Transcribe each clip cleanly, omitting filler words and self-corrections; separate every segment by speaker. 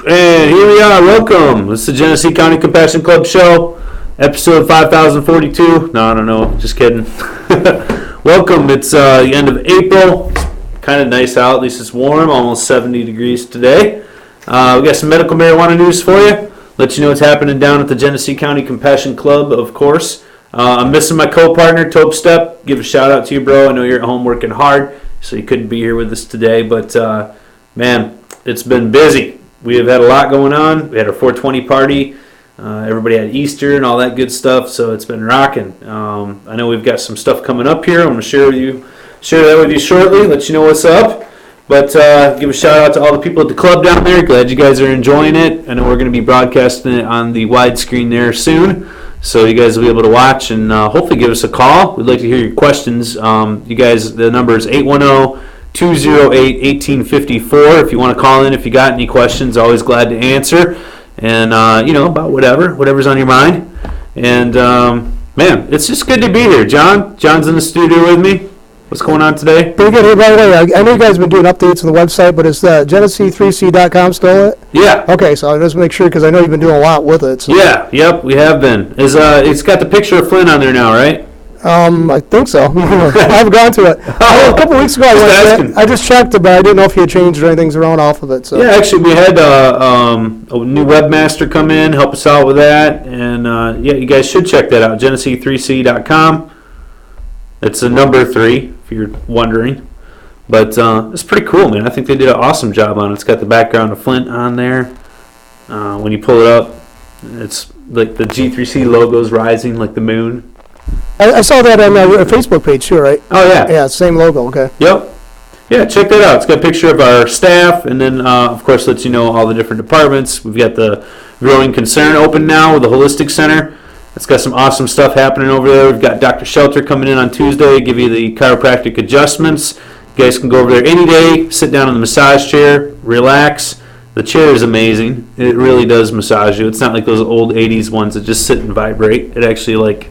Speaker 1: And here we are. Welcome. This is the Genesee County Compassion Club show, episode 5042. No, I don't know. Just kidding. Welcome. It's the end of April. It's kind of nice out. At least it's warm. Almost 70 degrees today. We got some medical marijuana news for you. Let you know what's happening down at the Genesee County Compassion Club, of course. I'm missing my co-partner, Tope Step. Give a shout out to you, bro. I know you're at home working hard, so you couldn't be here with us today. But, man, it's been busy. We have had a lot going on. We had our 420 party. Everybody had Easter and all that good stuff, so it's been rocking. I know we've got some stuff coming up here. I'm going to share that with you shortly, let you know what's up. But give a shout out to all the people at the club down there. Glad you guys are enjoying it. I know we're going to be broadcasting it on the widescreen there soon, so you guys will be able to watch and hopefully give us a call. We'd like to hear your questions. You guys, the number is 810-208-1854. If you want to call in, if you got any questions, always glad to answer. And, about whatever's on your mind. And, man, it's just good to be here. John's in the studio with me. What's going on today?
Speaker 2: Pretty good. Hey, by the way, I know you guys have been doing updates on the website, but is Genesee3c.com still it?
Speaker 1: Yeah.
Speaker 2: Okay, so I'll just make sure, because I know you've been doing a lot with it. So.
Speaker 1: Yeah, yep, we have been. It's got the picture of Flynn on there now, right?
Speaker 2: I think so. I haven't gone to it. A couple weeks ago, I just checked it, but I didn't know if you had changed or anything's around off of it. So.
Speaker 1: Yeah, actually, we had a new webmaster come in, help us out with that. And, you guys should check that out, Genesee3c.com. It's a number 3, if you're wondering. But it's pretty cool, man. I think they did an awesome job on it. It's got the background of Flint on there. When you pull it up, it's like the G3C logo's rising like the moon.
Speaker 2: I saw that on a Facebook page too, right?
Speaker 1: Oh, yeah.
Speaker 2: Yeah, same logo, okay.
Speaker 1: Yep. Yeah, check that out. It's got a picture of our staff, and then, of course, lets you know all the different departments. We've got the Growing Concern open now with the Holistic Center. It's got some awesome stuff happening over there. We've got Dr. Shelter coming in on Tuesday, give you the chiropractic adjustments. You guys can go over there any day, sit down in the massage chair, relax. The chair is amazing. It really does massage you. It's not like those old 80s ones that just sit and vibrate. It actually,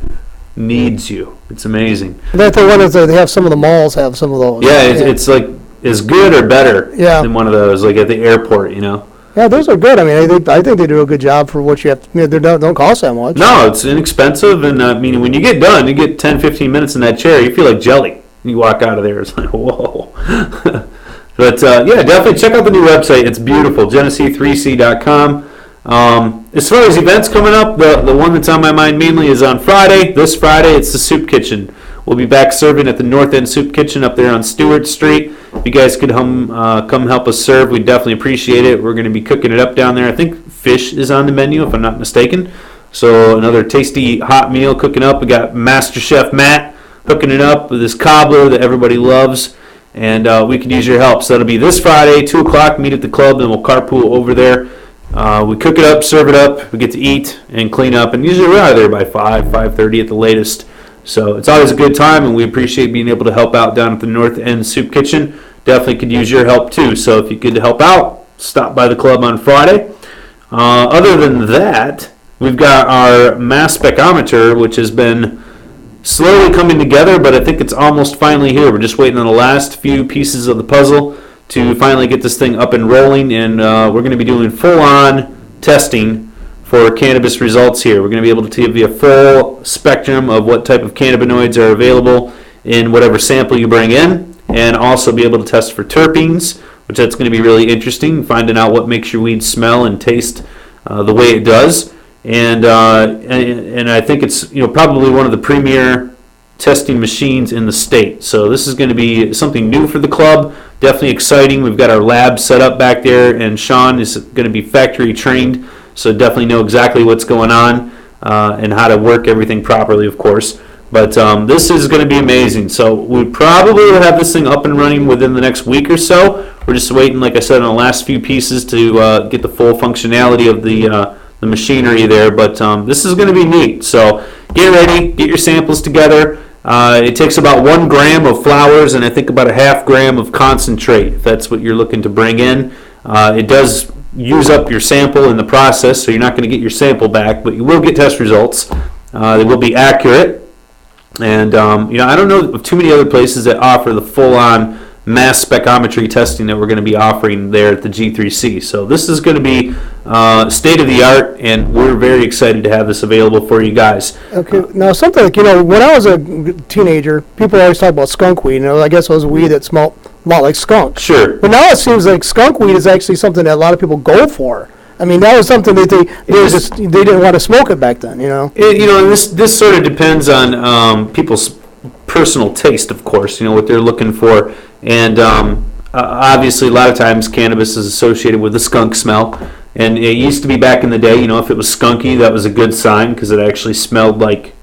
Speaker 1: needs you. It's amazing.
Speaker 2: That's the one that they have, some of the malls have some of those.
Speaker 1: Yeah, it's like as good or better than one of those, like at the airport,
Speaker 2: Yeah, those are good. I mean, I think they do a good job for what you have. They don't cost that much.
Speaker 1: No, it's inexpensive, and when you get done, you get 10, 15 minutes in that chair, you feel like jelly. You walk out of there, it's like, whoa. But, definitely check out the new website. It's beautiful, Genesee3c.com. As far as events coming up, the one that's on my mind mainly is on Friday. This Friday, it's the Soup Kitchen. We'll be back serving at the North End Soup Kitchen up there on Stewart Street. If you guys could come help us serve, we'd definitely appreciate it. We're going to be cooking it up down there. I think fish is on the menu, if I'm not mistaken. So another tasty hot meal cooking up. We got Master Chef Matt hooking it up with this cobbler that everybody loves. And we could use your help. So that'll be this Friday, 2 o'clock, meet at the club, and we'll carpool over there. We cook it up, serve it up, we get to eat and clean up, and usually we're out of there by 5:30 at the latest. So it's always a good time, and we appreciate being able to help out down at the North End Soup Kitchen. Definitely could use your help too. So if you could help out, stop by the club on Friday. Other than that, we've got our mass specometer, which has been slowly coming together, but I think it's almost finally here. We're just waiting on the last few pieces of the puzzle to finally get this thing up and rolling, and we're going to be doing full-on testing for cannabis results here. We're going to be able to give you a full spectrum of what type of cannabinoids are available in whatever sample you bring in, and also be able to test for terpenes, which that's going to be really interesting, finding out what makes your weed smell and taste the way it does. And I think it's probably one of the premier testing machines in the state. So this is going to be something new for the club. Definitely exciting. We've got our lab set up back there, and Sean is going to be factory trained, so definitely know exactly what's going on and how to work everything properly, of course. But this is going to be amazing. So we probably will have this thing up and running within the next week or so. We're just waiting, like I said, on the last few pieces to get the full functionality of the machinery there. But this is going to be neat. So get ready, get your samples together. It takes about 1 gram of flowers and I think about a half gram of concentrate, if that's what you're looking to bring in. It does use up your sample in the process, so you're not going to get your sample back, but you will get test results. They will be accurate. And, I don't know of too many other places that offer the full-on mass specometry testing that we're going to be offering there at the G3C. So this is going to be state of the art, and we're very excited to have this available for you guys.
Speaker 2: Okay, now something like, when I was a teenager, people always talk about skunk weed. I guess it was weed that smelled a lot like skunk.
Speaker 1: Sure.
Speaker 2: But now it seems like skunk weed is actually something that a lot of people go for. I mean, that was something that they didn't want to smoke it back then,
Speaker 1: This sort of depends on people's personal taste, of course, what they're looking for. And obviously, a lot of times cannabis is associated with the skunk smell. And it used to be back in the day, if it was skunky, that was a good sign because it actually smelled like,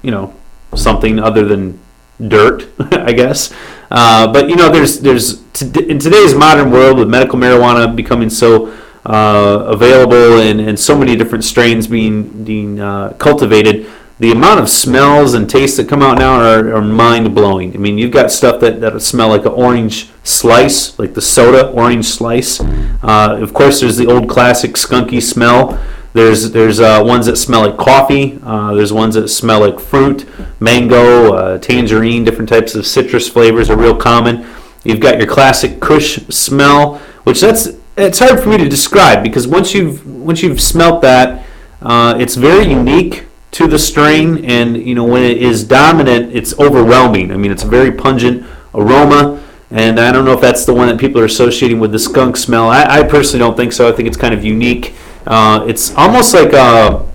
Speaker 1: something other than dirt, I guess. But, there's in today's modern world with medical marijuana becoming so available and so many different strains being cultivated, the amount of smells and tastes that come out now are mind-blowing. I mean, you've got stuff that smell like an orange slice, like the soda orange slice. Of course, there's the old classic skunky smell. There's ones that smell like coffee. There's ones that smell like fruit, mango, tangerine, different types of citrus flavors are real common. You've got your classic Kush smell, which it's hard for me to describe because once you've smelt that, it's very unique to the strain, and when it is dominant, it's overwhelming. I mean, it's a very pungent aroma, and I don't know if that's the one that people are associating with the skunk smell. I personally don't think so. I think it's kind of unique. It's almost like a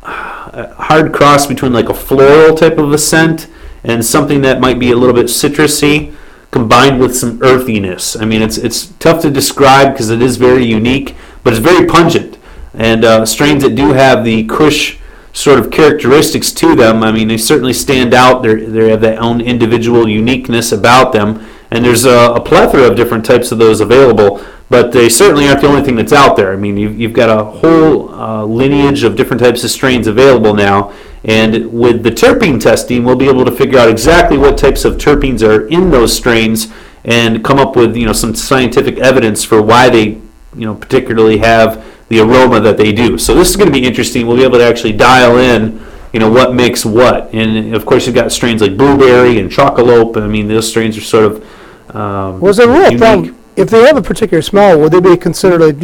Speaker 1: hard cross between like a floral type of a scent and something that might be a little bit citrusy combined with some earthiness. I mean, it's tough to describe because it is very unique, but it's very pungent. And strains that do have the Kush sort of characteristics to them, I mean, they certainly stand out. They have their own individual uniqueness about them, and there's a plethora of different types of those available, but they certainly aren't the only thing that's out there. I mean, you've got a whole lineage of different types of strains available now, and with the terpene testing, we'll be able to figure out exactly what types of terpenes are in those strains and come up with some scientific evidence for why they particularly have the aroma that they do. So this is going to be interesting. We'll be able to actually dial in, what makes what. And of course, you've got strains like blueberry and chocolope. I mean, those strains are sort of
Speaker 2: was there a rule of thumb, if they have a particular smell, would they be considered,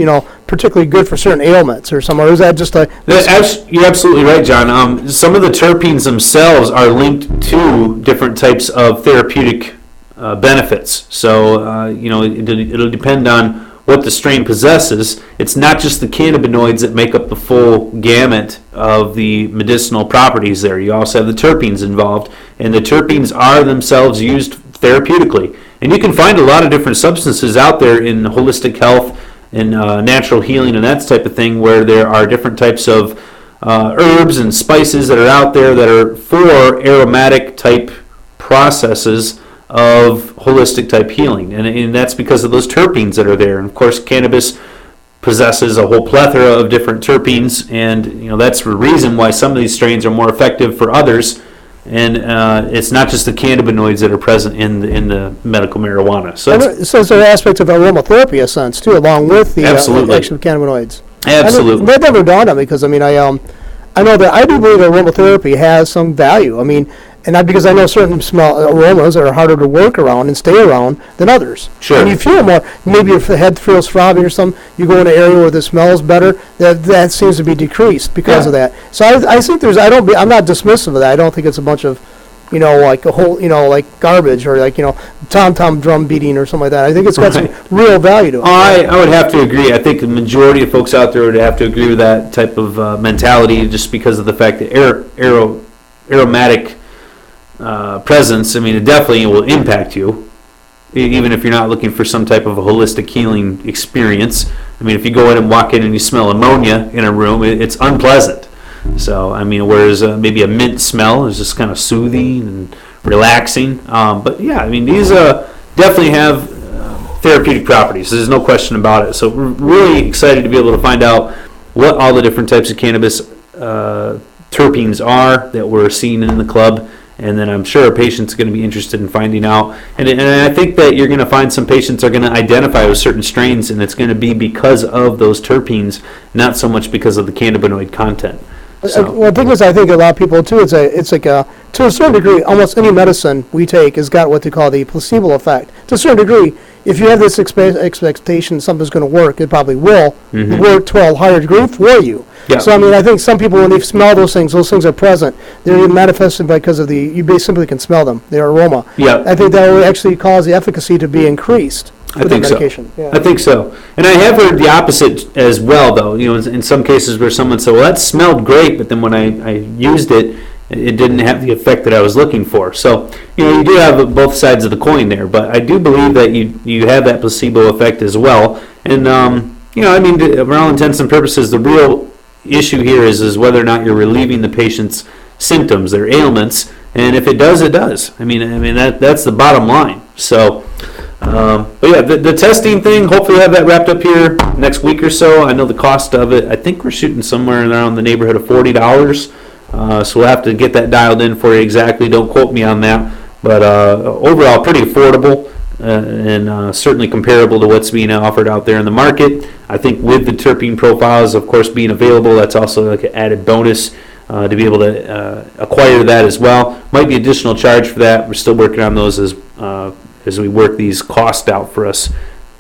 Speaker 2: particularly good for certain ailments or something? Or is that just like...
Speaker 1: You're absolutely right, John. Some of the terpenes themselves are linked to different types of therapeutic benefits. So, it'll depend on what the strain possesses. It's not just the cannabinoids that make up the full gamut of the medicinal properties there. You also have the terpenes involved, and the terpenes are themselves used therapeutically. And you can find a lot of different substances out there in holistic health and natural healing and that type of thing, where there are different types of herbs and spices that are out there that are for aromatic type processes of holistic type healing, and that's because of those terpenes that are there. And of course, cannabis possesses a whole plethora of different terpenes, and that's the reason why some of these strains are more effective for others. And it's not just the cannabinoids that are present in the medical marijuana. So
Speaker 2: there's an aspect of aromatherapy, a sense too, along with the action of cannabinoids.
Speaker 1: Absolutely,
Speaker 2: that never dawned on me because I know that I do believe aromatherapy has some value. I mean. Because I know certain aromas that are harder to work around and stay around than others.
Speaker 1: Sure.
Speaker 2: And you feel more, maybe if the head feels frothy or something, you go in an area where the smells better, that seems to be decreased because of that. So I think I'm not dismissive of that. I don't think it's a bunch of, like a whole, like garbage or like, tom-tom drum beating or something like that. I think it's got some real value to it.
Speaker 1: I would have to agree. I think the majority of folks out there would have to agree with that type of mentality just because of the fact that aromatic presence, I mean, it definitely will impact you, even if you're not looking for some type of a holistic healing experience. I mean, if you go in and walk in and you smell ammonia in a room, it's unpleasant. So, I mean, whereas maybe a mint smell is just kind of soothing and relaxing. But yeah, I mean, these definitely have therapeutic properties. There's no question about it. So we're really excited to be able to find out what all the different types of cannabis terpenes are that we're seeing in the club. And then I'm sure our patients are going to be interested in finding out. And I think that you're going to find some patients are going to identify with certain strains, and it's going to be because of those terpenes, not so much because of the cannabinoid content. So.
Speaker 2: Well, the thing is, I think a lot of people too. It's like to a certain degree, almost any medicine we take has got what they call the placebo effect. To a certain degree, if you have this expectation something's going to work, it probably will work to a higher degree for you.
Speaker 1: Yeah.
Speaker 2: So I mean, I think some people when they smell those things are present. They're manifested because of you simply can smell them, their aroma.
Speaker 1: Yeah.
Speaker 2: I think that will actually cause the efficacy to be increased.
Speaker 1: I think so.
Speaker 2: Yeah.
Speaker 1: I think so. And I have heard the opposite as well, though. You know, in some cases where someone said, "Well, that smelled great," but then when I used it, it didn't have the effect that I was looking for. So, you know, you do have both sides of the coin there. But I do believe that you have that placebo effect as well. And you know, I mean, for all intents and purposes, the real issue here is whether or not you're relieving the patient's symptoms, their ailments, and if it does, it does. I mean that's the bottom line. So. But yeah, the testing thing, hopefully we'll have that wrapped up here next week or so. I know the cost of it, I think we're shooting somewhere around the neighborhood of $40. So we'll have to get that dialed in for you exactly. Don't quote me on that. But overall, pretty affordable and certainly comparable to what's being offered out there in the market. I think with the terpene profiles, of course, being available, that's also like an added bonus to be able to acquire that as well. Might be additional charge for that. We're still working on those as we work these costs out for us,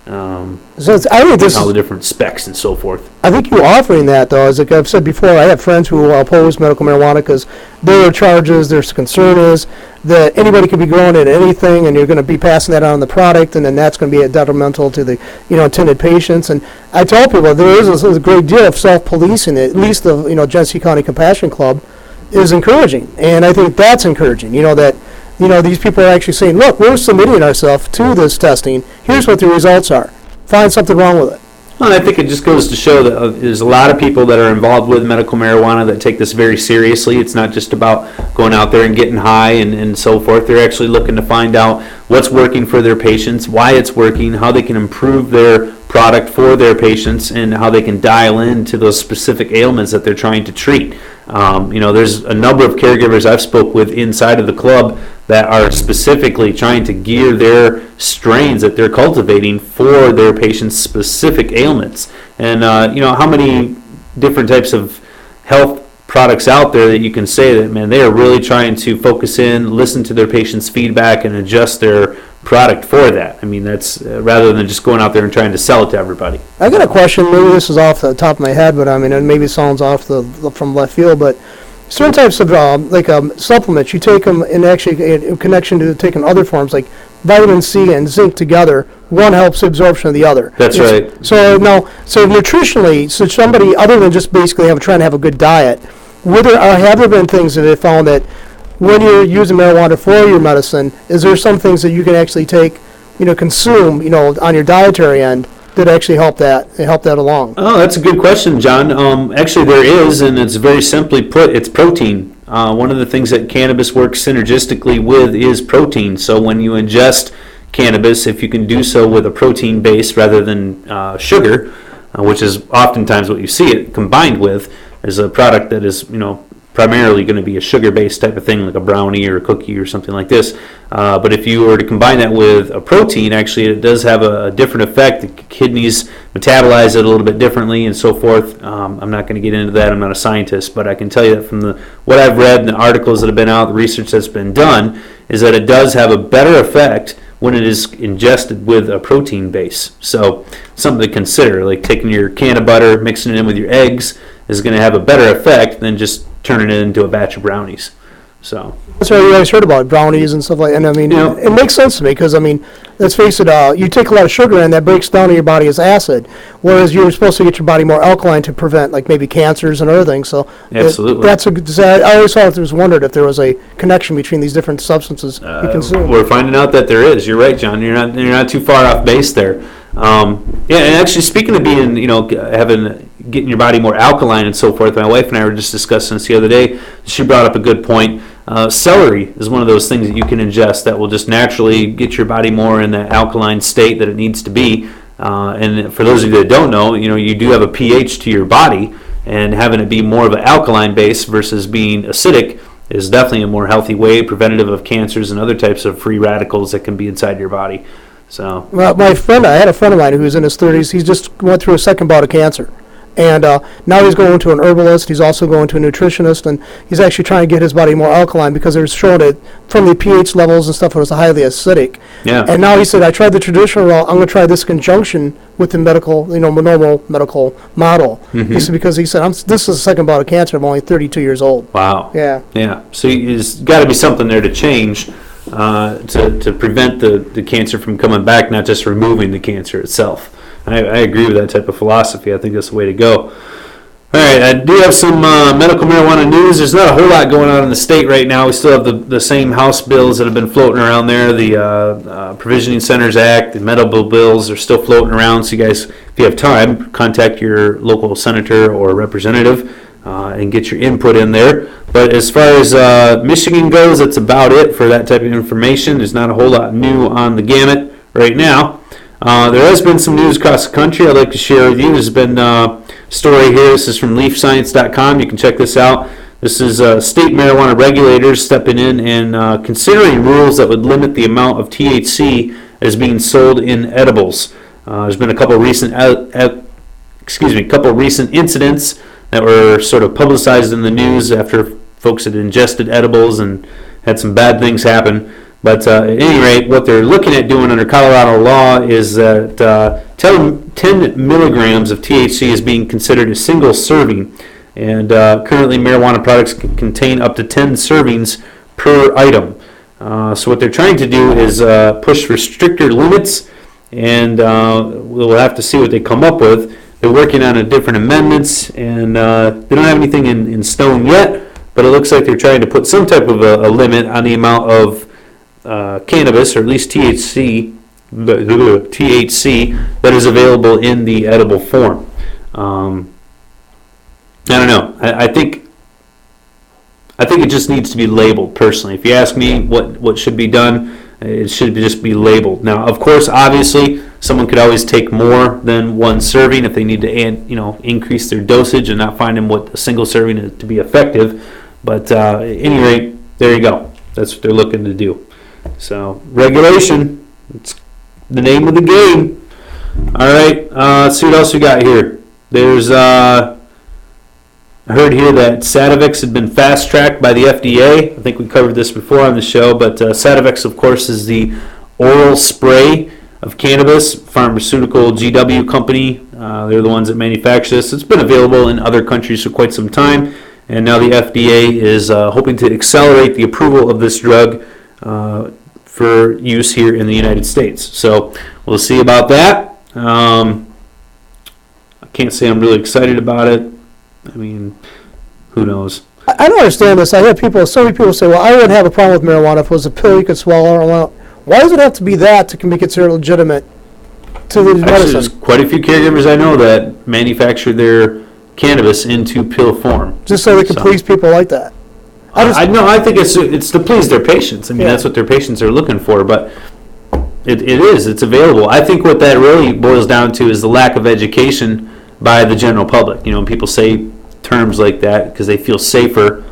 Speaker 2: So I think this
Speaker 1: all the different specs and so forth.
Speaker 2: I think you offering that, though, as like I've said before, I have friends who oppose medical marijuana because their charges, their concern is that anybody could be growing it anything, and you're going to be passing that on the product, and then that's going to be detrimental to the intended patients. And I tell people there is a great deal of self-policing. At least the Genesee County Compassion Club is encouraging, and I think that's encouraging. That. These people are actually saying, look, we're submitting ourselves to this testing. Here's what the results are. Find something wrong with it.
Speaker 1: Well, I think it just goes to show that there's a lot of people that are involved with medical marijuana that take this very seriously. It's not just about going out there and getting high and so forth. They're actually looking to find out what's working for their patients, why it's working, how they can improve their product for their patients, and how they can dial into those specific ailments that they're trying to treat. There's a number of caregivers I've spoke with inside of the club that are specifically trying to gear their strains that they're cultivating for their patients' specific ailments. And how many different types of health products out there that you can say that, man, they are really trying to focus in, listen to their patients' feedback, and adjust their product for that. I mean, that's rather than just going out there and trying to sell it to everybody.
Speaker 2: I got a question. Maybe this is off the top of my head, but I mean, it maybe sounds off from left field, but certain types of supplements, you take them in connection to taking other forms like vitamin C and zinc together. One helps absorption of the other.
Speaker 1: That's right.
Speaker 2: So nutritionally, so somebody other than just basically trying to have a good diet, have there been things that they found that when you're using marijuana for your medicine, is there some things that you can actually take, consume, on your dietary end that actually help that along?
Speaker 1: Oh, that's a good question, John. Actually, there is, and it's very simply put, it's protein. One of the things that cannabis works synergistically with is protein. So when you ingest cannabis, if you can do so with a protein base rather than sugar, which is oftentimes what you see it combined with, is a product that is, primarily going to be a sugar-based type of thing, like a brownie or a cookie or something like this. But if you were to combine that with a protein, actually it does have a different effect. The kidneys metabolize it a little bit differently and so forth. I'm not going to get into that. I'm not a scientist, but I can tell you that from what I've read and the articles that have been out, the research that's been done, is that it does have a better effect when it is ingested with a protein base. So something to consider, like taking your can of butter, mixing it in with your eggs, is going to have a better effect than just turning it into a batch of brownies. So
Speaker 2: that's what you guys heard about brownies and stuff like that. And I mean, it makes sense to me because, I mean, let's face it, you take a lot of sugar and that breaks down in your body as acid, whereas you're supposed to get your body more alkaline to prevent, like, maybe cancers and other things. So
Speaker 1: absolutely.
Speaker 2: I always wondered if there was a connection between these different substances you consume.
Speaker 1: We're finding out that there is. You're right, John. You're not too far off base there. And actually, speaking of being, getting your body more alkaline and so forth, my wife and I were just discussing this the other day. She brought up a good point. Celery is one of those things that you can ingest that will just naturally get your body more in that alkaline state that it needs to be. And for those of you that don't know, you do have a pH to your body, and having it be more of an alkaline base versus being acidic is definitely a more healthy way, preventative of cancers and other types of free radicals that can be inside your body. So,
Speaker 2: well, I had a friend of mine who was in his 30s. He just went through a second bout of cancer, And now he's going to an herbalist. He's also going to a nutritionist, and he's actually trying to get his body more alkaline because they're showing it from the pH levels and stuff. It was highly acidic.
Speaker 1: Yeah.
Speaker 2: And now he said, I tried the traditional route. I'm going to try this conjunction with the medical, normal medical model. He said, because he said, this is the second bout of cancer. I'm only 32 years old.
Speaker 1: Wow.
Speaker 2: Yeah.
Speaker 1: Yeah. So there's got to be something there to change to prevent the cancer from coming back, not just removing the cancer itself. I agree with that type of philosophy. I think that's the way to go. All right, I do have some medical marijuana news. There's not a whole lot going on in the state right now. We still have the same House bills that have been floating around there. The Provisioning Centers Act, the medical bills are still floating around. So you guys, if you have time, contact your local senator or representative and get your input in there. But as far as Michigan goes, that's about it for that type of information. There's not a whole lot new on the gamut right now. There has been some news across the country I'd like to share with you. There's been a story here. This is from leafscience.com. You can check this out. This is state marijuana regulators stepping in and considering rules that would limit the amount of THC that is being sold in edibles. There's been a couple recent incidents that were sort of publicized in the news after folks had ingested edibles and had some bad things happen. But at any rate, what they're looking at doing under Colorado law is that 10 milligrams of THC is being considered a single serving. And currently, marijuana products can contain up to 10 servings per item. So what they're trying to do is push for stricter limits, and we'll have to see what they come up with. They're working on different amendments, and they don't have anything in stone yet, but it looks like they're trying to put some type of a limit on the amount of cannabis, or at least THC that is available in the edible form. I don't know. I think it just needs to be labeled. Personally, if you ask me, what should be done, it should just be labeled. Now, of course, obviously, someone could always take more than one serving if they need to, increase their dosage and not finding what a single serving is to be effective. But at any rate, there you go. That's what they're looking to do. So, regulation, it's the name of the game. All right, let's see what else we got here. There's, I heard here that Sativex had been fast-tracked by the FDA. I think we covered this before on the show, but Sativex, of course, is the oral spray of cannabis, pharmaceutical GW company. They're the ones that manufacture this. It's been available in other countries for quite some time, and now the FDA is hoping to accelerate the approval of this drug for use here in the United States. So we'll see about that. I can't say I'm really excited about it. I mean, who knows?
Speaker 2: I don't understand this. I have so many people say, well, I wouldn't have a problem with marijuana if it was a pill you could swallow. Why does it have to be that to be considered legitimate to the medicine?
Speaker 1: Actually, there's quite a few caregivers I know that manufacture their cannabis into pill form.
Speaker 2: Just so they can please people like that.
Speaker 1: I think it's to please their patients. I mean, that's what their patients are looking for, but it's available. I think what that really boils down to is the lack of education by the general public. When people say terms like that because they feel safer,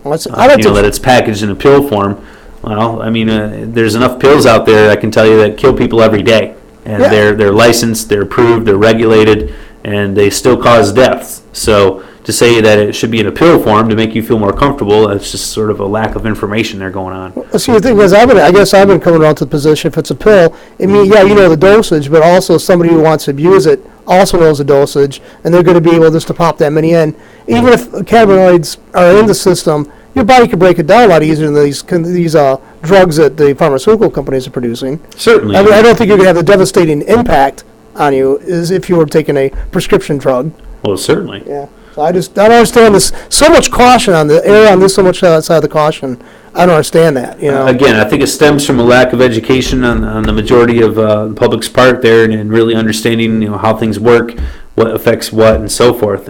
Speaker 1: that it's packaged in a pill form. Well, I mean, there's enough pills out there, I can tell you, that kill people every day. And they're licensed, they're approved, they're regulated, and they still cause deaths. So to say that it should be in a pill form to make you feel more comfortable, that's just sort of a lack of information there going on.
Speaker 2: See, the thing is, I guess I've been coming around to the position, if it's a pill, you know the dosage, but also somebody who wants to abuse it also knows the dosage, and they're going to be able just to pop that many in. Even if cannabinoids are in the system, your body can break it down a lot easier than these drugs that the pharmaceutical companies are producing.
Speaker 1: Certainly.
Speaker 2: I mean, I don't think you're going to have the devastating impact on you as if you were taking a prescription drug.
Speaker 1: Well, certainly.
Speaker 2: Yeah. So I don't understand this. So much caution on the air on this, so much outside the caution. I don't understand that.
Speaker 1: Again, I think it stems from a lack of education on the majority of the public's part there, and really understanding how things work, what affects what, and so forth.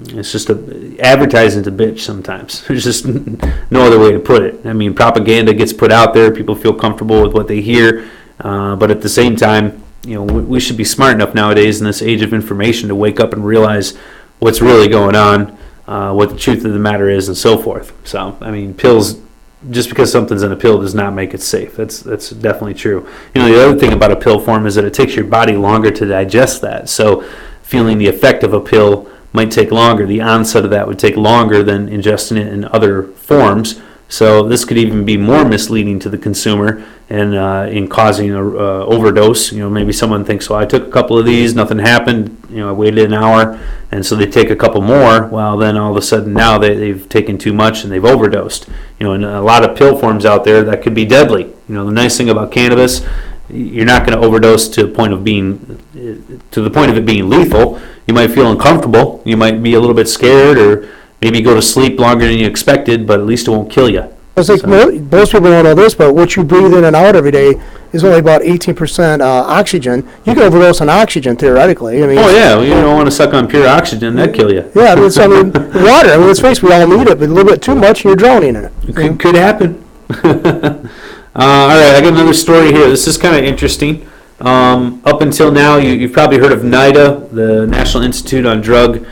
Speaker 1: It's just advertising's a bitch sometimes. There's just no other way to put it. I mean, propaganda gets put out there. People feel comfortable with what they hear, but at the same time, we should be smart enough nowadays in this age of information to wake up and realize what's really going on, what the truth of the matter is, and so forth. So, I mean, pills, just because something's in a pill does not make it safe. That's definitely true. The other thing about a pill form is that it takes your body longer to digest that. So feeling the effect of a pill might take longer. The onset of that would take longer than ingesting it in other forms. So this could even be more misleading to the consumer and in causing a overdose. Maybe someone thinks, well, I took a couple of these, nothing happened. I waited an hour, and so they take a couple more. Well, then all of a sudden now they've taken too much and they've overdosed. In a lot of pill forms out there that could be deadly. The nice thing about cannabis, you're not going to overdose to the point of it being lethal. You might feel uncomfortable. You might be a little bit scared, or maybe go to sleep longer than you expected, but at least it won't kill you.
Speaker 2: It's like most people don't know this, but what you breathe in and out every day is only about 18% oxygen. You can overdose on oxygen theoretically.
Speaker 1: You don't want to suck on pure oxygen; that'd kill you.
Speaker 2: Yeah, water. Let's face it, we all need it, but a little bit too much, and you're drowning in it.
Speaker 1: It could happen. All right, I got another story here. This is kind of interesting. Up until now, you've probably heard of NIDA, the National Institute on Drug.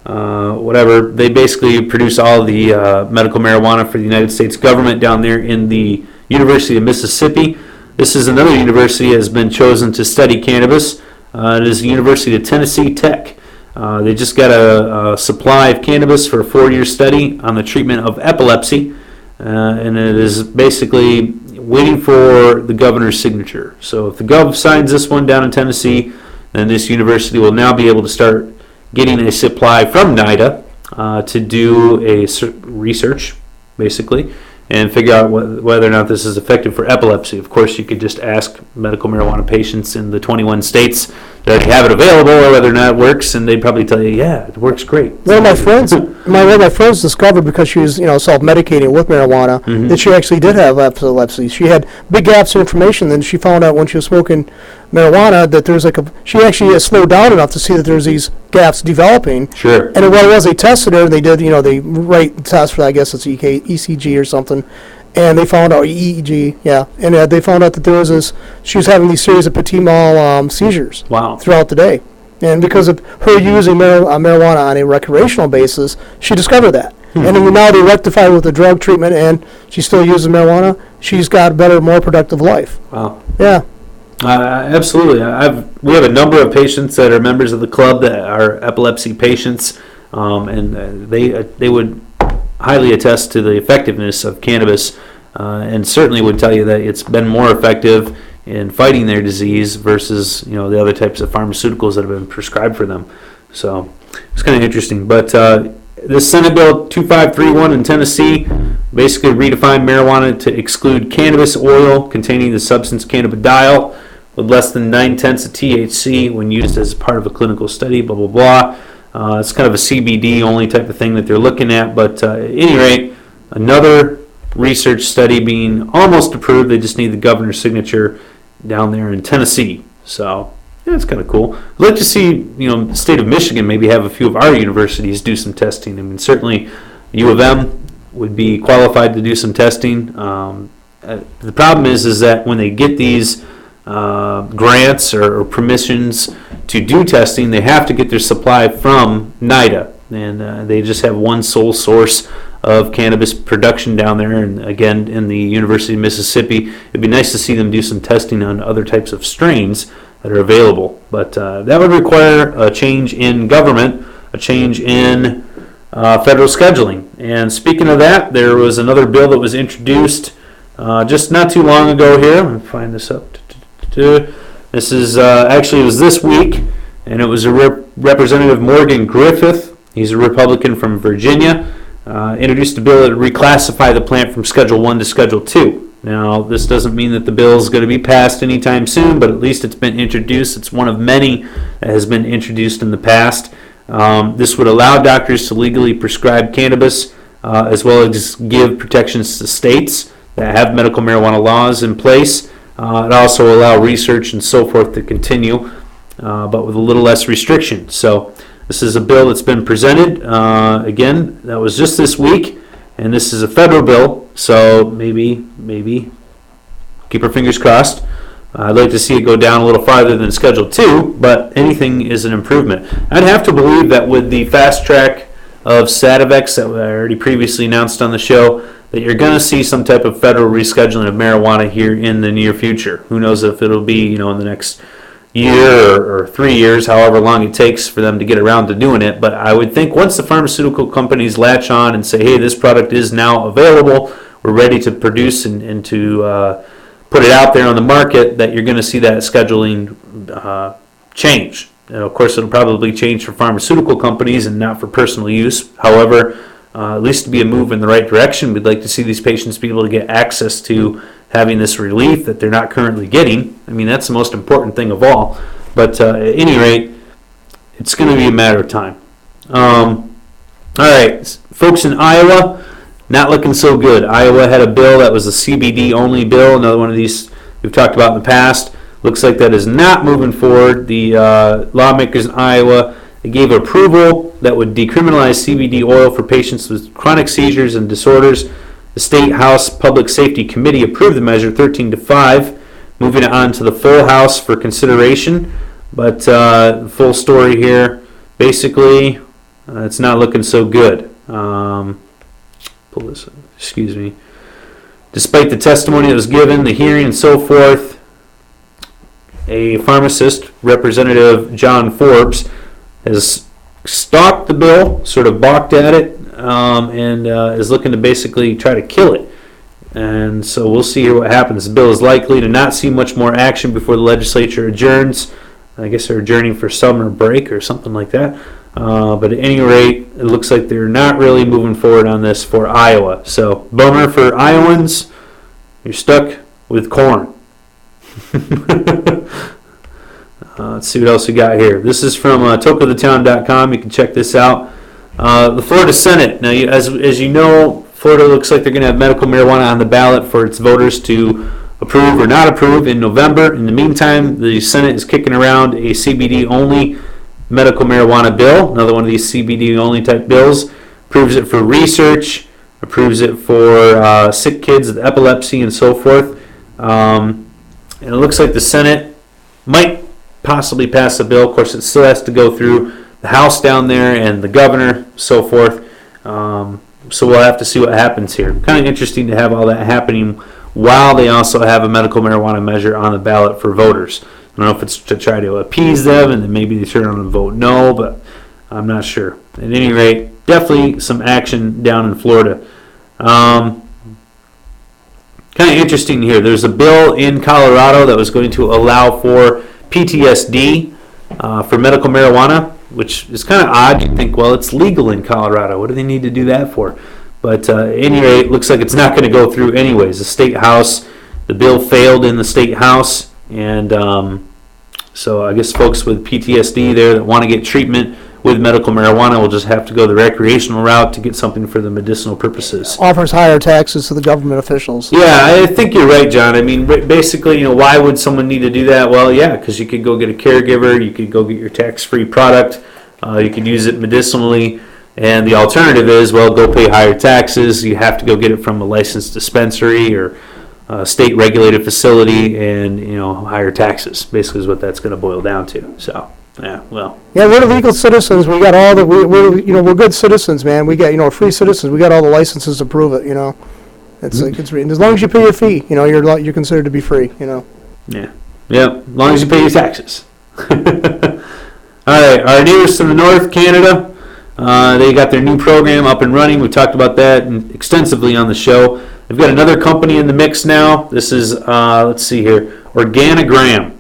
Speaker 1: Whatever, they basically produce all the medical marijuana for the United States government down there in the University of Mississippi. This is another university that has been chosen to study cannabis. It is the University of Tennessee Tech. They just got a supply of cannabis for a 4-year study on the treatment of epilepsy, and it is basically waiting for the governor's signature. So if the gov signs this one down in Tennessee, then this university will now be able to start getting a supply from NIDA to do a research, basically, and figure out whether or not this is effective for epilepsy. Of course, you could just ask medical marijuana patients in the 21 states that already have it available, or whether or not it works, and they'd probably tell you, yeah, it works great.
Speaker 2: One of my friends discovered, because she was self-medicating with marijuana, that she actually did have epilepsy. She had big gaps in information. Then she found out when she was smoking marijuana that there's she actually slowed down enough to see that there's these gaps developing.
Speaker 1: Sure.
Speaker 2: And what it was, they tested her, and they did, they write tests for, I guess it's ECG or something, and they found out, EEG, yeah, and they found out that she was having these series of petit mal seizures.
Speaker 1: Wow.
Speaker 2: Throughout the day. And because of her using marijuana on a recreational basis, she discovered that. And then now they rectified with the drug treatment, and she still uses marijuana. She's got a better, more productive life.
Speaker 1: Wow.
Speaker 2: Yeah.
Speaker 1: Absolutely. We have a number of patients that are members of the club that are epilepsy patients, and they would highly attest to the effectiveness of cannabis, and certainly would tell you that it's been more effective in fighting their disease versus the other types of pharmaceuticals that have been prescribed for them. So it's kind of interesting. But this Senate Bill 2531 in Tennessee basically redefined marijuana to exclude cannabis oil containing the substance cannabidiol with less than 9/10 of THC when used as part of a clinical study, blah, blah, blah. It's kind of a CBD only type of thing that they're looking at. But at any rate, another research study being almost approved. They just need the governor's signature down there in Tennessee. So yeah, it's kind of cool. I'd like to see the state of Michigan maybe have a few of our universities do some testing. I mean, certainly U of M would be qualified to do some testing. The problem is that when they get these grants or permissions to do testing, they have to get their supply from NIDA, and they just have one sole source of cannabis production down there. And again, in the University of Mississippi, it'd be nice to see them do some testing on other types of strains that are available. But that would require a change in government, a change in federal scheduling. And speaking of that, there was another bill that was introduced just not too long ago here. Let me find this up. This is actually, it was this week, and it was a Representative Morgan Griffith. He's a Republican from Virginia. Introduced a bill that would reclassify the plant from Schedule 1 to Schedule 2. Now, this doesn't mean that the bill is going to be passed anytime soon, but at least it's been introduced. It's one of many that has been introduced in the past. This would allow doctors to legally prescribe cannabis, as well as give protections to states that have medical marijuana laws in place. It also allow research and so forth to continue, but with a little less restriction. So this is a bill that's been presented. Again, that was just this week, and this is a federal bill, so maybe keep our fingers crossed. I'd like to see it go down a little farther than Schedule 2, but anything is an improvement. I'd have to believe that with the fast track of Sativex that I already previously announced on the show, that you're going to see some type of federal rescheduling of marijuana here in the near future. Who knows if it'll be, in the next year or 3 years, however long it takes for them to get around to doing it. But I would think once the pharmaceutical companies latch on and say, hey, this product is now available, we're ready to produce and to put it out there on the market, that you're going to see that scheduling change. And of course, it'll probably change for pharmaceutical companies and not for personal use. However, at least to be a move in the right direction, we'd like to see these patients be able to get access to having this relief that they're not currently getting. I mean, that's the most important thing of all. But at any rate, it's going to be a matter of time. All right, folks in Iowa, not looking so good. Iowa had a bill that was a CBD only bill, another one of these we've talked about in the past. Looks like that is not moving forward. The lawmakers in Iowa, they gave approval that would decriminalize CBD oil for patients with chronic seizures and disorders. The State House Public Safety Committee approved the measure 13-5, moving it on to the full House for consideration. But full story here, basically, it's not looking so good. Pull this up, excuse me. Despite the testimony that was given, the hearing and so forth, a pharmacist, Representative John Forbes, has stalked the bill, sort of balked at it, and is looking to basically try to kill it. And so we'll see here what happens. The bill is likely to not see much more action before the legislature adjourns. I guess they're adjourning for summer break or something like that. But at any rate, it looks like they're not really moving forward on this for Iowa. So bummer for Iowans. You're stuck with corn. Let's see what else we got here. This is from tokeofthetown.com. You can check this out. The Florida Senate. Now, as you know, Florida looks like they're going to have medical marijuana on the ballot for its voters to approve or not approve in November. In the meantime, the Senate is kicking around a CBD-only medical marijuana bill, another one of these CBD-only type bills. Approves it for research, approves it for sick kids with epilepsy and so forth. And it looks like the Senate might possibly pass a bill. Of course, it still has to go through the House down there and the governor, so forth. So we'll have to see what happens here. Kind of interesting to have all that happening while they also have a medical marijuana measure on the ballot for voters. I don't know if it's to try to appease them and then maybe they turn on and vote no, but I'm not sure. At any rate, definitely some action down in Florida. Kind of interesting here. There's a bill in Colorado that was going to allow for PTSD for medical marijuana, which is kind of odd. You'd think, well, it's legal in Colorado. What do they need to do that for? But at any rate, looks like it's not going to go through anyways. The State House, the bill failed in the State House, and so I guess folks with PTSD there that want to get treatment with medical marijuana will just have to go the recreational route to get something for the medicinal purposes.
Speaker 2: Offers higher taxes to the government officials.
Speaker 1: Yeah, I think you're right, John. I mean, basically, why would someone need to do that? Well, yeah, because you could go get a caregiver, you could go get your tax-free product, you could use it medicinally, and the alternative is, well, go pay higher taxes. You have to go get it from a licensed dispensary or state-regulated facility, and higher taxes. Basically, is what that's going to boil down to. So. Yeah, well. Yeah,
Speaker 2: we're legal citizens. We got all the we're good citizens, man. We got free citizens. We got all the licenses to prove it. It's like it's as long as you pay your fee, you're considered to be free.
Speaker 1: Yeah, as long as you pay your taxes. All right, our neighbors to the north, Canada, they got their new program up and running. We talked about that extensively on the show. They've got another company in the mix now. This is let's see here, Organigram.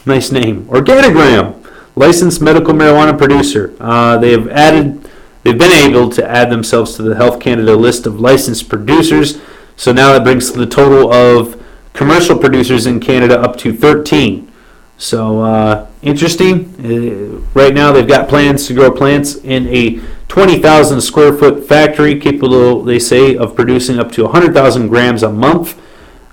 Speaker 1: Nice name, Organigram. Licensed medical marijuana producer. They've been able to add themselves to the Health Canada list of licensed producers. So now that brings the total of commercial producers in Canada up to 13. So interesting. Right now they've got plans to grow plants in a 20,000 square foot factory capable, they say, of producing up to 100,000 grams a month.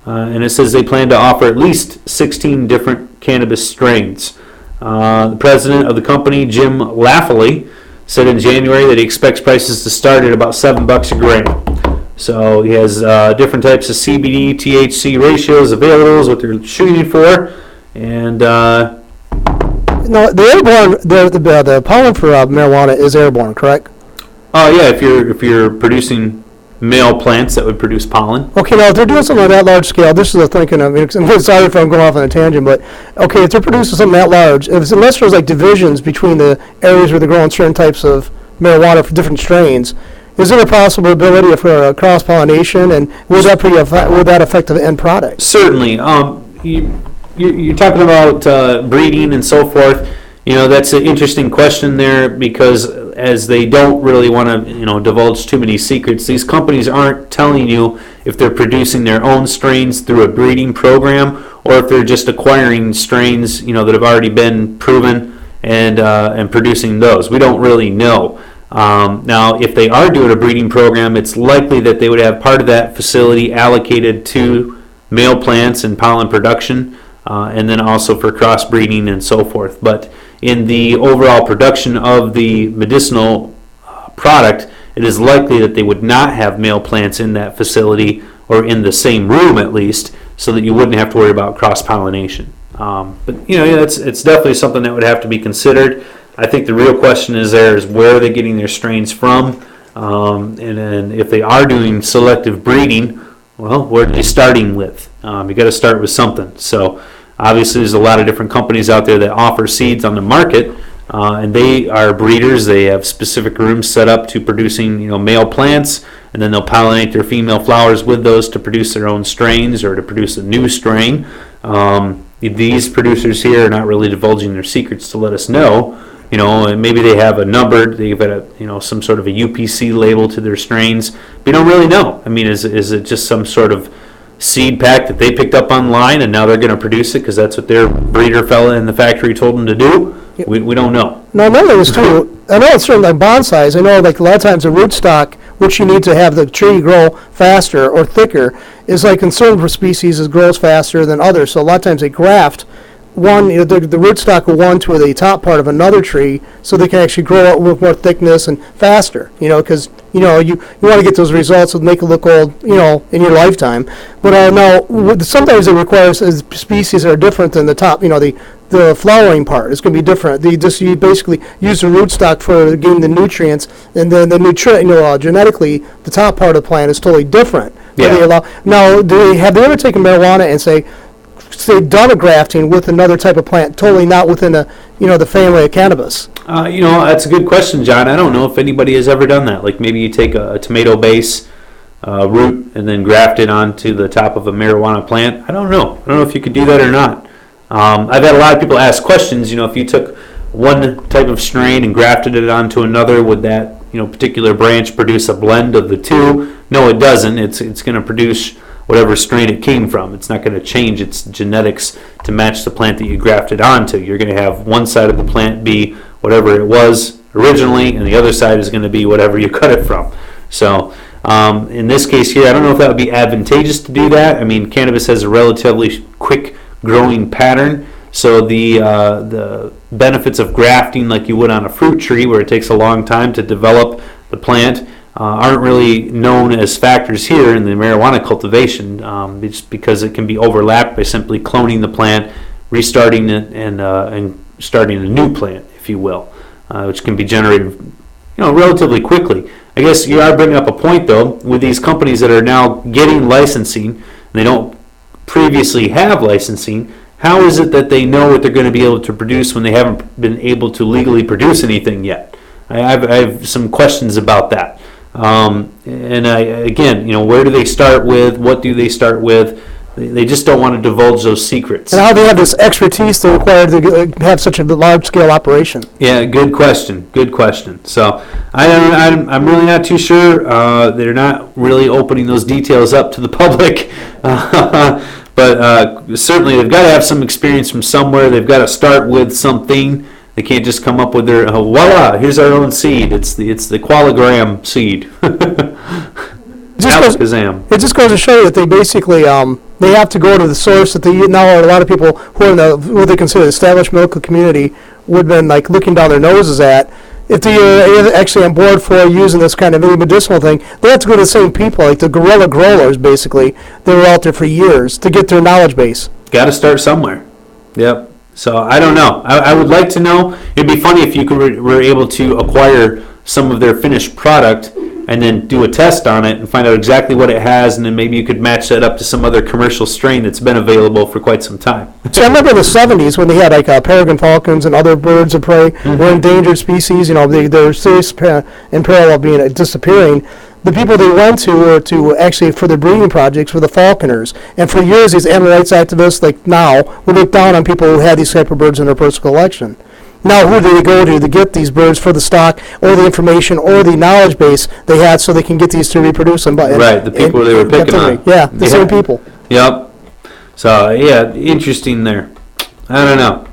Speaker 1: And it says they plan to offer at least 16 different cannabis strains. The president of the company, Jim Lafley, said in January that he expects prices to start at about $7 a gram. So he has different types of CBD, THC ratios available is what they're shooting for. And
Speaker 2: no, the airborne, the pollen for marijuana is airborne, correct?
Speaker 1: Oh yeah, if you're producing male plants that would produce pollen.
Speaker 2: Okay, now if they're doing something on that large scale, this is the thinking of it. Sorry if I'm going off on a tangent, but okay, if they're producing something that large, unless there's like divisions between the areas where they're growing certain types of marijuana for different strains, is there a possibility for cross pollination, and would that affect the end product?
Speaker 1: Certainly. You're talking about breeding and so forth. That's an interesting question there, because as they don't really want to, divulge too many secrets, these companies aren't telling you if they're producing their own strains through a breeding program or if they're just acquiring strains, that have already been proven and producing those. We don't really know. Now, if they are doing a breeding program, it's likely that they would have part of that facility allocated to male plants and pollen production, and then also for crossbreeding and so forth. But in the overall production of the medicinal product, it is likely that they would not have male plants in that facility, or in the same room at least, so that you wouldn't have to worry about cross-pollination. But it's definitely something that would have to be considered. I think the real question is where are they getting their strains from? And then if they are doing selective breeding, well, where are they starting with? You got to start with something. So obviously there's a lot of different companies out there that offer seeds on the market, and they are breeders. They have specific rooms set up to producing male plants, and then they'll pollinate their female flowers with those to produce their own strains or to produce a new strain. These producers here are not really divulging their secrets to let us know. And maybe they have they've got some sort of a UPC label to their strains, but you don't really know. I mean, is it just some sort of seed pack that they picked up online and now they're going to produce it because that's what their breeder fella in the factory told them to do? Yep. We don't know.
Speaker 2: No, another thing is too, I know it's certain like bonsais, I know like a lot of times the rootstock, which you need to have the tree grow faster or thicker, is like in certain species it grows faster than others. So a lot of times they graft one, the rootstock of one to the top part of another tree, so they can actually grow out with more thickness and faster. Because you want to get those results and make it look old, in your lifetime. But now sometimes it requires species that are different than the top. The flowering part is going to be different. You basically use the rootstock for getting the nutrients, and then the genetically the top part of the plant is totally different.
Speaker 1: Yeah.
Speaker 2: Now, have they ever taken marijuana and say done a grafting with another type of plant, totally not within the family of cannabis?
Speaker 1: That's a good question, John. I don't know if anybody has ever done that. Like maybe you take a tomato base root and then graft it onto the top of a marijuana plant. I don't know if you could do that or not. I've had a lot of people ask questions. If you took one type of strain and grafted it onto another, would that particular branch produce a blend of the two? No, it doesn't. It's going to produce whatever strain it came from. It's not going to change its genetics to match the plant that you grafted onto. You're going to have one side of the plant be whatever it was originally, and the other side is going to be whatever you cut it from. So in this case here, I don't know if that would be advantageous to do that. I mean, cannabis has a relatively quick growing pattern, so the benefits of grafting like you would on a fruit tree, where it takes a long time to develop the plant, aren't really known as factors here in the marijuana cultivation, just because it can be overlapped by simply cloning the plant, restarting it, and starting a new plant, if you will, which can be generated relatively quickly. I guess you are bringing up a point, though, with these companies that are now getting licensing, and they don't previously have licensing. How is it that they know what they're going to be able to produce when they haven't been able to legally produce anything yet? I have some questions about that. Again, where do they start with? What do they start with? They just don't want to divulge those secrets.
Speaker 2: And how do they have this expertise to require to have such a large-scale operation?
Speaker 1: Yeah, good question. Good question. So I'm really not too sure. They're not really opening those details up to the public. But certainly they've got to have some experience from somewhere. They've got to start with something. They can't just come up with their, voila, here's our own seed. It's the qualigram seed.
Speaker 2: It just goes to show you that they basically they have to go to the source that now a lot of people who are in what they consider the established medical community would have been like looking down their noses at. If they are actually on board for using this kind of medicinal thing, they have to go to the same people, like the guerrilla growers, basically. They were out there for years to get their knowledge base.
Speaker 1: Got to start somewhere. Yep. So I don't know. I would like to know. It'd be funny if you were able to acquire some of their finished product and then do a test on it and find out exactly what it has, and then maybe you could match that up to some other commercial strain that's been available for quite some time.
Speaker 2: So I remember in the 70s when they had like peregrine falcons and other birds of prey were endangered species. They're serious in peril of being disappearing. The people they went to were to actually for their breeding projects were the falconers. And for years, these animal rights activists, like now, would look down on people who had these type of birds in their personal collection. Now, who do they go to get these birds for the stock or the information or the knowledge base they had so they can get these to reproduce them?
Speaker 1: Right, the people they were picking on.
Speaker 2: Yeah, the same people.
Speaker 1: Yep. So, yeah, interesting there. I don't know.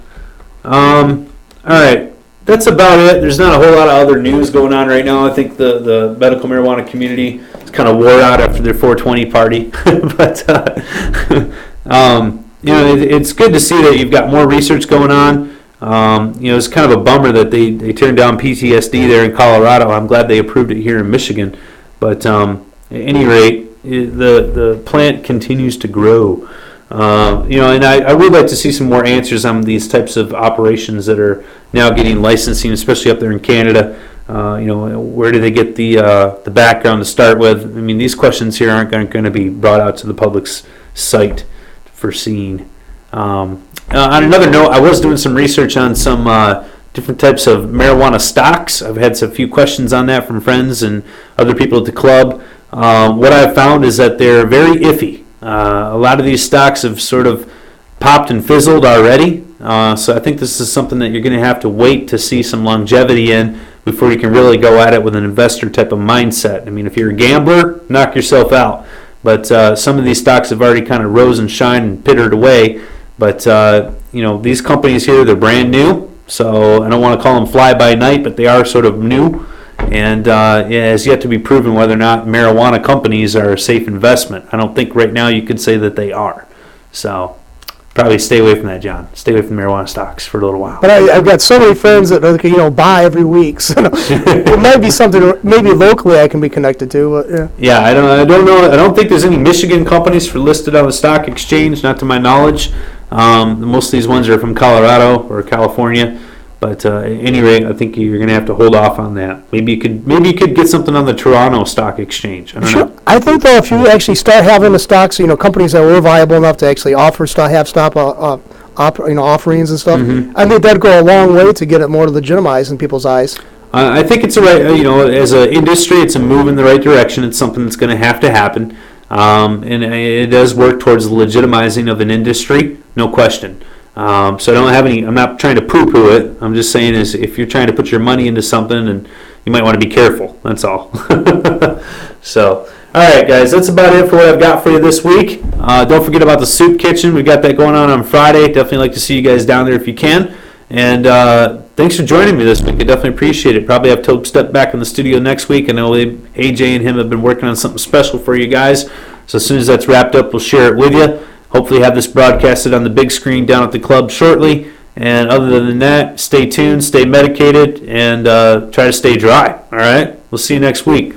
Speaker 1: All right. That's about it. There's not a whole lot of other news going on right now. I think the medical marijuana community is kind of wore out after their 420 party. But, it's good to see that you've got more research going on. It's kind of a bummer that they turned down PTSD there in Colorado. I'm glad they approved it here in Michigan. But at any rate, the plant continues to grow. And I would like to see some more answers on these types of operations that are now getting licensing, especially up there in Canada. Where do they get the background to start with? I mean, these questions here aren't going to be brought out to the public's sight for seeing. On another note, I was doing some research on some different types of marijuana stocks. I've had a few questions on that from friends and other people at the club. What I've found is that they're very iffy. A lot of these stocks have sort of popped and fizzled already. So I think this is something that you're going to have to wait to see some longevity in before you can really go at it with an investor type of mindset. I mean, if you're a gambler, knock yourself out. But some of these stocks have already kind of rose and shined and pittered away. But, these companies here, they're brand new. So I don't want to call them fly-by-night, but they are sort of new. And it has yet to be proven whether or not marijuana companies are a safe investment. I don't think right now you could say that they are. So probably stay away from that, John. Stay away from marijuana stocks for a little while.
Speaker 2: But I've got so many friends that buy every week. So it might be something maybe locally I can be connected to. But yeah.
Speaker 1: Yeah, I don't know. I don't think there's any Michigan companies listed on the stock exchange, not to my knowledge. Most of these ones are from Colorado or California. But at any rate, I think you're going to have to hold off on that. Maybe you could get something on the Toronto Stock Exchange. I don't know.
Speaker 2: I think though, if you actually start having the stocks, companies that were viable enough to actually offer offerings and stuff, I think that'd go a long way to get it more legitimized in people's eyes.
Speaker 1: I think it's a right. As an industry, it's a move in the right direction. It's something that's going to happen, and it does work towards the legitimizing of an industry, no question. So I don't have any. I'm not trying to poo-poo it. I'm just saying is if you're trying to put your money into something, and you might want to be careful. That's all. So, all right, guys, that's about it for what I've got for you this week. Don't forget about the soup kitchen. We've got that going on Friday. Definitely like to see you guys down there if you can. And thanks for joining me this week. I definitely appreciate it. Probably have to step back in the studio next week. I know AJ and him have been working on something special for you guys. So as soon as that's wrapped up, we'll share it with you. Hopefully have this broadcasted on the big screen down at the club shortly. And other than that, stay tuned, stay medicated, and try to stay dry. All right? We'll see you next week.